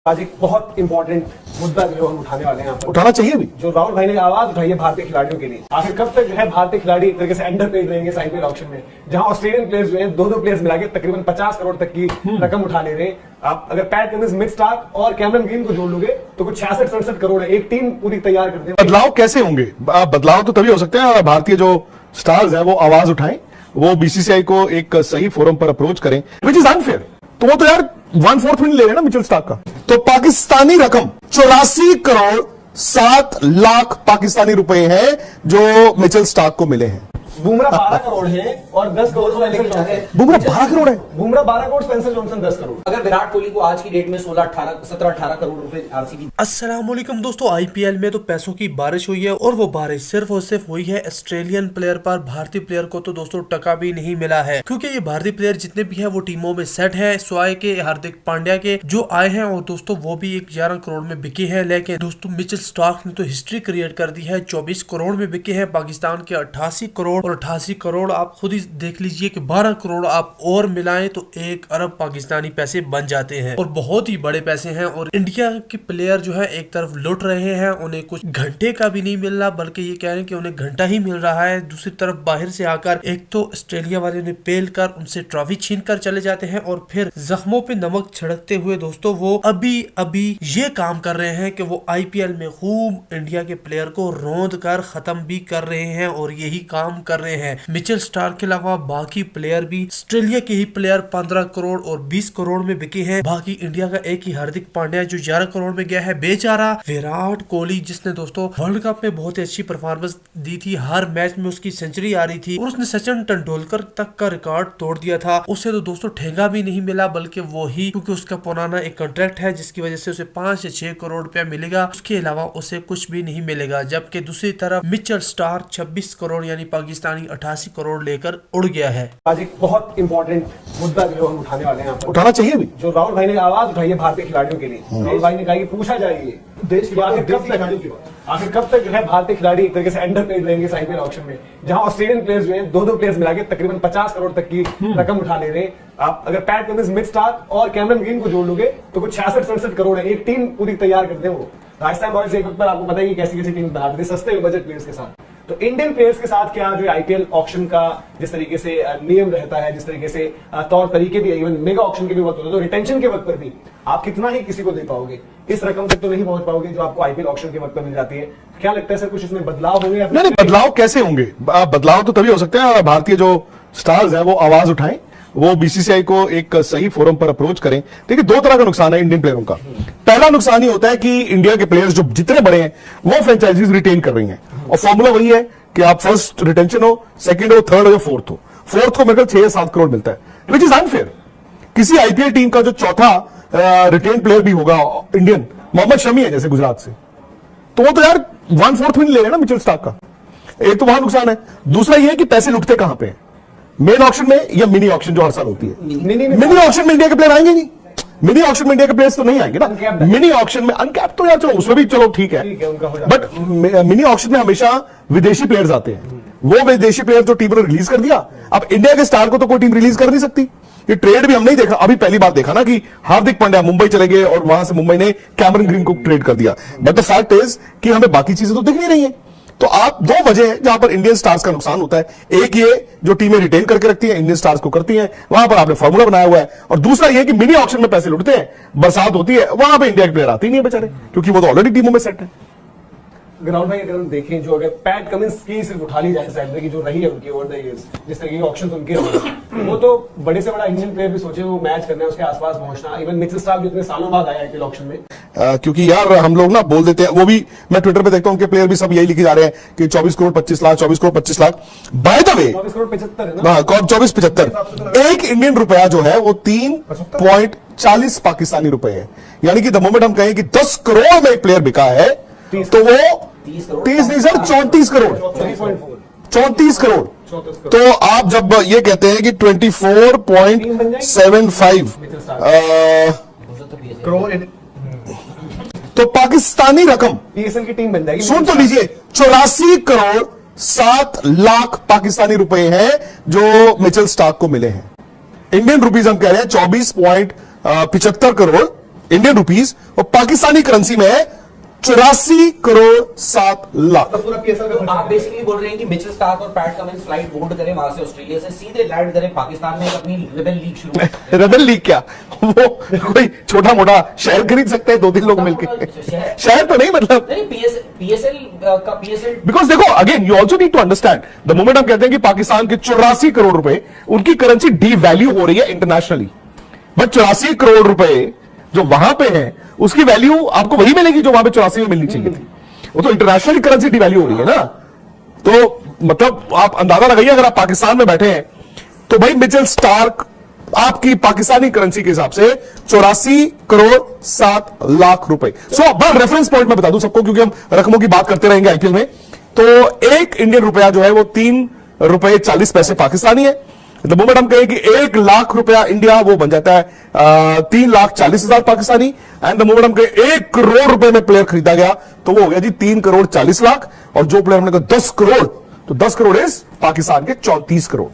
आज एक बहुत इंपॉर्टेंट मुद्दा जो हम उठाने वाले हैं यहाँ पर, उठाना चाहिए भी। जो राहुल भाई ने आवाज उठाई है भारतीय खिलाड़ियों के लिए। आखिर कब तक जो है भारतीय खिलाड़ी एक तरीके से अंडर पेड रहेंगे आईपीएल ऑक्शन में, जहां ऑस्ट्रेलियन प्लेयर्स जो है दो प्लेयर्स मिला के तकरीबन 50 करोड़ तक की रकम उठा ले रहे हैं। आप अगर पैट कमिंस, मिड स्टार्क और कैमरन ग्रीन को जोड़ लोगे तो कुछ 66-67 करोड़ है। एक टीम पूरी तैयार कर दे। बदलाव कैसे होंगे? बदलाव तो तभी हो सकते हैं भारतीय जो स्टार्स है वो आवाज उठाएं, वो बीसीसीआई को एक सही फोरम पर अप्रोच करें, विच इज अनफेयर। तो वो तो यार 1/4 में नहीं ले रहे ना मिचेल स्टार्क का। तो पाकिस्तानी रकम 84 करोड़ 7 लाख पाकिस्तानी रुपए हैं जो मिचेल स्टार्क को मिले हैं। बुमराह 12 करोड़ है और 10 करोड़ बुमराह 12 करोड़ है। Bumrah 12 crore, Spencer Johnson 10 crore. अगर विराट कोहली को आज की डेट में 17-18 करोड़ रुपए आरसीबी। अस्सलाम वालेकुम दोस्तों, आईपीएल में तो पैसों की बारिश हुई है और वो बारिश सिर्फ और सिर्फ हुई है ऑस्ट्रेलियन प्लेयर पर। भारतीय प्लेयर को तो दोस्तों टका भी नहीं मिला है, क्योंकि ये भारतीय प्लेयर जितने भी हैं वो टीमों में सेट है। स्वाय के, हार्दिक पांड्या के जो आए हैं और दोस्तों वो भी 11 करोड़ में बिके हैं। लेकिन दोस्तों मिचेल स्टार्क ने तो हिस्ट्री क्रिएट कर दी है, 24 करोड़ में बिके हैं। पाकिस्तान के 88 करोड़ और 88 करोड़ आप खुद ही देख लीजिए कि 12 करोड़ आप और मिलाएं तो 1 अरब पाकिस्तानी पैसे बन जाते हैं और बहुत ही बड़े पैसे हैं। और इंडिया के प्लेयर जो है एक तरफ लुट रहे हैं, उन्हें कुछ घंटे का भी नहीं मिल रहा, बल्कि ये कह रहे हैं कि उन्हें घंटा ही मिल रहा है। दूसरी तरफ बाहर से आकर एक तो ऑस्ट्रेलिया वाले ने पेल कर उनसे ट्रॉफी छीन कर चले जाते हैं और फिर जख्मों पे नमक छिड़कते हुए दोस्तों वो अभी ये काम कर रहे हैं कि वो आईपीएल में खूब इंडिया के प्लेयर को रौंद कर खत्म भी कर रहे हैं और यही काम कर रहे हैं। मिचेल स्टार्क के अलावा बाकी प्लेयर भी, ऑस्ट्रेलिया के ही प्लेयर 15 करोड़ और 20 करोड़ में बिके हैं। बाकी इंडिया का एक ही हार्दिक पांड्या जो 11 करोड़ में गया है बेचारा। विराट कोहली जिसने दोस्तों वर्ल्ड कप में बहुत ही अच्छी परफॉर्मेंस दी थी, हर मैच में उसकी सेंचुरी आ रही थी और उसने सचिन तेंदुलकर तक का रिकॉर्ड तोड़ दिया था। उसे तो दोस्तों ठेंगा भी नहीं मिला, बल्कि वो ही, क्योंकि उसका पुराना एक कॉन्ट्रैक्ट है जिसकी वजह से उसे 5 या 6 करोड़ रुपया मिलेगा, उसके अलावा उसे कुछ भी नहीं मिलेगा। जबकि दूसरी तरफ मिचेल स्टार्क 26 करोड़ यानी पाकिस्तानी 88 करोड़ लेकर उड़ गया है। आज एक बहुत इंपॉर्टेंट मुद्दा जो हम उठाने वाले हैं यहाँ पर, उठाना चाहिए भी। जो राहुल भाई ने आवाज उठाई है भारतीय खिलाड़ियों के लिए। राहुल भाई ने कहा कि पूछा जाए देश की आखिर कब तक जो है भारतीय खिलाड़ी एक तरीके से अंडर पेड रहेंगे आईपीएल ऑक्शन में, जहां ऑस्ट्रेलियन प्लेयर्स जो है दो प्लेयर्स मिला के तकरीबन 50 करोड़ तक की रकम उठा ले रहे हैं। आप अगर पैट कमिंस, मिड स्टार्क और कैमरन ग्रीन को जोड़ लोगे तो कुछ 66-67 करोड़ है। एक टीम पूरी तैयार करते हैं वो। राजस्थान रॉयल्स एक वक्त पर आपको पता है कि कैसी टीम बनाते थे सस्ते बजट प्लेयर्स के साथ। तो इंडियन प्लेयर्स के साथ क्या जो आईपीएल ऑक्शन का जिस तरीके से नियम रहता है, जिस तरीके से तौर तरीके भी, इवन मेगा ऑक्शन के भी वक्त होता है, तो रिटेंशन के वक्त पर भी आप कितना ही किसी को दे पाओगे, इस रकम तक तो नहीं पहुंच पाओगे जो आपको आईपीएल ऑक्शन के वक्त पर मिल जाती है। क्या लगता है सर, कुछ इसमें बदलाव होंगे? नहीं, बदलाव कैसे होंगे? बदलाव तो तभी हो सकते हैं भारतीय जो स्टार्स है वो आवाज उठाएं, वो बीसीसीआई को एक सही फोरम पर अप्रोच करें। देखिए, 2 तरह का नुकसान है इंडियन प्लेयरों का। पहला नुकसान ये होता है कि इंडिया के प्लेयर्स जो जितने बड़े हैं वो फ्रेंचाइजीज रिटेन कर रही हैं, और फॉर्मूला वही है कि आप फर्स्ट रिटेंशन हो, सेकंड हो, थर्ड हो या फोर्थ हो। फोर्थ को मेरे 6 या 7 करोड़ मिलता है, विच इज अनफेयर। किसी आईपीएल टीम का जो चौथा रिटेन प्लेयर भी होगा इंडियन, मोहम्मद शमी है जैसे गुजरात से, तो वो तो यार 1/4 में नहीं ले रहे ना मिचेल स्टार्क का। एक तो वहां नुकसान है। दूसरा ये है कि पैसे लुटते कहां पे हैं, मेन ऑक्शन में या मिनी ऑक्शन जो हर साल होती है। मिनी ऑक्शन में इंडिया के प्लेयर आएंगे नहीं, मिनी ऑक्शन में इंडिया के प्लेयर्स तो नहीं आएंगे ना। मिनी ऑक्शन में अनकैप तो यार चलो उसमें भी चलो ठीक है, बट मिनी ऑक्शन में हमेशा विदेशी प्लेयर्स आते हैं। वो विदेशी प्लेयर जो टीम ने रिलीज कर दिया, अब इंडिया के स्टार को तो कोई टीम रिलीज कर नहीं सकती। ये ट्रेड भी हम नहीं देखा, अभी पहली बार देखा ना कि हार्दिक पांड्या मुंबई चले गए और वहां से मुंबई ने कैमरन ग्रीन को ट्रेड कर दिया। बट द फैक्ट इज कि हमें बाकी चीजें तो दिख नहीं रही है। तो आप 2 वजह है जहां पर इंडियन स्टार्स का नुकसान होता है। एक ये जो टीमें रिटेन करके रखती हैं, इंडियन स्टार्स को करती हैं, वहां पर आपने फॉर्मूला बनाया हुआ है। और दूसरा ये कि मिनी ऑक्शन में पैसे लुटते हैं, बरसात होती है, वहां पर इंडिया के प्लेयर आते ही नहीं है बेचारे, क्योंकि वो तो ऑलरेडी टीमों में सेट है। ग्राउंड भाई अगर हम देखें, जो अगर पैट कमिंस की सिर्फ उठा ली जाए साइड की जो रही है उनकी ओवर द इयर्स, जिस तरह के ऑक्शंस उनके रहे, वो तो बड़े से बड़ा इंडियन प्लेयर भी सोचे वो मैच करना है, उसके आसपास पहुंचना। इवन मिचेल स्टार्क जितने सालों बाद आया आईपीएल ऑक्शन में, क्योंकि यार हम लोग ना बोल देते हैं, वो भी मैं ट्विटर पे देखता हूं, उनके प्लेयर भी सब यही लिखे जा रहे हैं कि 24 crore 25 lakh, 24 crore 25 lakh. By the way 24 crore 75 है ना, 24-75 एक इंडियन रुपया जो है वो 3.40 पाकिस्तानी रुपए है। यानी कि द मोमेंट हम कहें कि 10 करोड़ में एक प्लेयर बिका है तो वो 30 नहीं सर 34 करोड़ 34 करोड़। तो आप जब ये कहते हैं कि 24.75 करोड़, तो पाकिस्तानी रकम पीएसएल की टीम बन जाएगी। सुन तो लीजिए, 84 करोड़ 7 लाख पाकिस्तानी रुपए हैं जो मिचेल स्टार्क को मिले हैं। इंडियन रुपीज हम कह रहे हैं 24.75 करोड़ इंडियन रुपीज और पाकिस्तानी करेंसी में है 84 करोड़ 7 लाख। पूरा पीएसएल का तो आप बेसिकली बोल रहे हैं कि मिचेल स्टार्क और पैट कमिंस फ्लाइट बोर्ड करें वहां से ऑस्ट्रेलिया से सीधे लैंड करें पाकिस्तान में अपनी रेबेल लीग शुरू करें। रेबेल लीग क्या, वो कोई छोटा मोटा शहर खरीद सकते हैं 2-3 लोग मिलके। शहर तो नहीं, मतलब नहीं, पीएसएल का पीएसएल बिकॉज देखो again you also need to understand the moment हम कहते हैं कि पाकिस्तान के 84 करोड़ रुपए उनकी करेंसी डी वैल्यू हो रही है इंटरनेशनली, बट 84 करोड़ रुपए जो वहां पे है उसकी वैल्यू आपको वही मिलेगी जो वहां पे 84 में मिलनी चाहिए थी। वो तो इंटरनेशनल करेंसी डी वैल्यू हो रही है ना। तो मतलब आप अंदाजा लगाइए, अगर आप पाकिस्तान में बैठे हैं तो भाई मिचेल स्टार्क आपकी पाकिस्तानी करेंसी के हिसाब से 84 करोड़ 7 लाख रुपए। सो बड़ा रेफरेंस पॉइंट मैं बता दूं सबको, क्योंकि हम रकमों की बात करते रहेंगे आईपीएल में। तो एक इंडियन रुपया जो है वो 3 रुपए 40 पैसे पाकिस्तानी है। द मोमेंट हम कहें कि 1 लाख रुपया इंडिया, वो बन जाता है 3,40,000 पाकिस्तानी। एंड द मोमेंट हम कहें 1 करोड़ रुपए में प्लेयर खरीदा गया तो वो हो गया जी 3 करोड़ 40 लाख। और जो प्लेयर हमने कहा 10 करोड़, तो 10 करोड़ इज पाकिस्तान के 34 करोड़।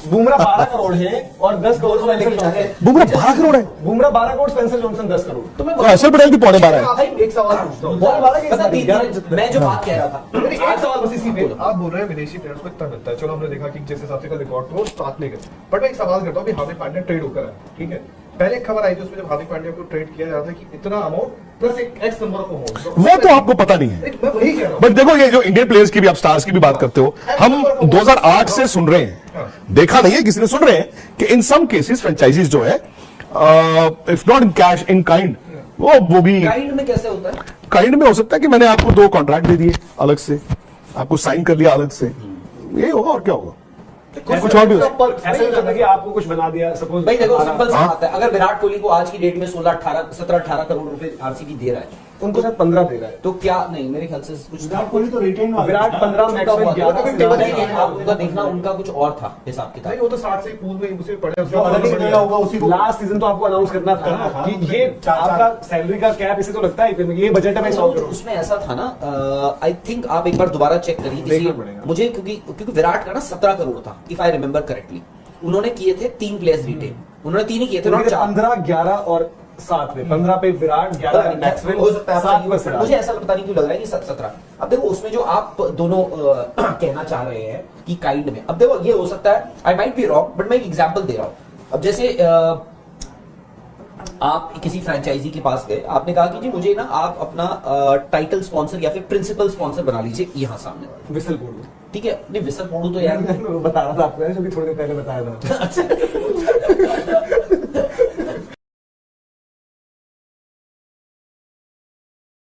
बुमराह 12 करोड़ है और 10 करोड़ बुमराह 12 करोड़ है, बुमराह 12 करोड़, स्पेंसर जॉनसन 10 करोड़। तो मैं तो अशर पटेल की 12.5 है। भाई एक सवाल पूछता हूं, मैं जो बात कह रहा था एक सवाल बस इसी पे, आप बोल रहे हैं विदेशी प्लेयर्स को इतना मिलता है, चलो हमने देखा कि जिस हिसाब से कल रिकॉर्ड तो 7 ले गए। बट मैं एक सवाल करता हूं, अभी हार्दिक पांड्या ट्रेड होकर है, ठीक है, पहले एक खबर आई थी उसमें जब हार्दिक पांड्या को ट्रेड किया जा रहा था कि इतना अमाउंट प्लस एक एक्स नंबर ऑफ अमाउंट, वो तो आपको पता नहीं है। मैं वही कह रहा हूं। बट देखो ये जो इंडियन प्लेयर्स की भी आप स्टार्स की भी बात करते हो, हम 2008 से सुन रहे हैं, देखा नहीं है किसी ने, सुन रहे हैं कि इन सम केसेस फ्रेंचाइजीज जो है if not in cash in kind, वो भी काइंड में कैसे होता है? काइंड में हो सकता है कि मैंने आपको 2 कॉन्ट्रैक्ट दे दिए अलग से, आपको साइन कर लिया अलग से, यही होगा और क्या होगा। कुछ और भी हो सकता है। ऐसा नहीं होता कि आपको कुछ बना दिया, सपोज भाई देखो सिंपल सा बात है, अगर विराट कोहली को आज की डेट में 17-18 करोड़ रुपए आरसीबी दे रहा है, उनको शायद 15 दे रहा है, तो क्या नहीं, मेरे ख्याल से कुछ विराट कोहली तो रिटेन विराट 15 मैक्सिमम 11 नहीं, आप उनका देखना, उनका कुछ और था हिसाब भाई किताब। वो तो 60 से पूल में उसे पड़े, जो अलग ही गया होगा उसी को लास्ट सीजन तो आपको अनाउंस करना था ना कि ये आपका सैलरी का कैप इसे तो लगता है ये बजट है भाई 100 करोड़। उसमें ऐसा था ना, आई थिंक आप एक बार दोबारा चेक करिए देखना पड़ेगा। मुझे, क्योंकि विराट का ना 17 करोड़ था इफ आई रिमेंबर करेक्टली। उन्होंने किए थे 3 प्लेयर्स रिटेन, उन्होंने 3 ही किए थे, 15, 11 और 7 पे, 15 पे विराट, 11 मैक्सवेल, हो सकता है 7 पे सिराज। मुझे ऐसा पता नहीं क्यों लग रहा है कि 17। अब देखो उसमें जो आप दोनों कहना चाह रहे हैं कि काइंड में, अब देखो ये हो सकता है, I might be wrong, but मैं एक एग्जांपल दे रहा हूं। अब जैसे आप किसी फ्रेंचाइजी के पास गए, आपने कहा कि जी मुझे ना आप अपना टाइटल स्पॉन्सर या फिर प्रिंसिपल स्पॉन्सर बना लीजिए यहाँ सामने, विसल बोलो, ठीक है। नहीं विसल बोलूं तो यार बता रहा था आपको, जो भी थोड़ी देर पहले बताया था।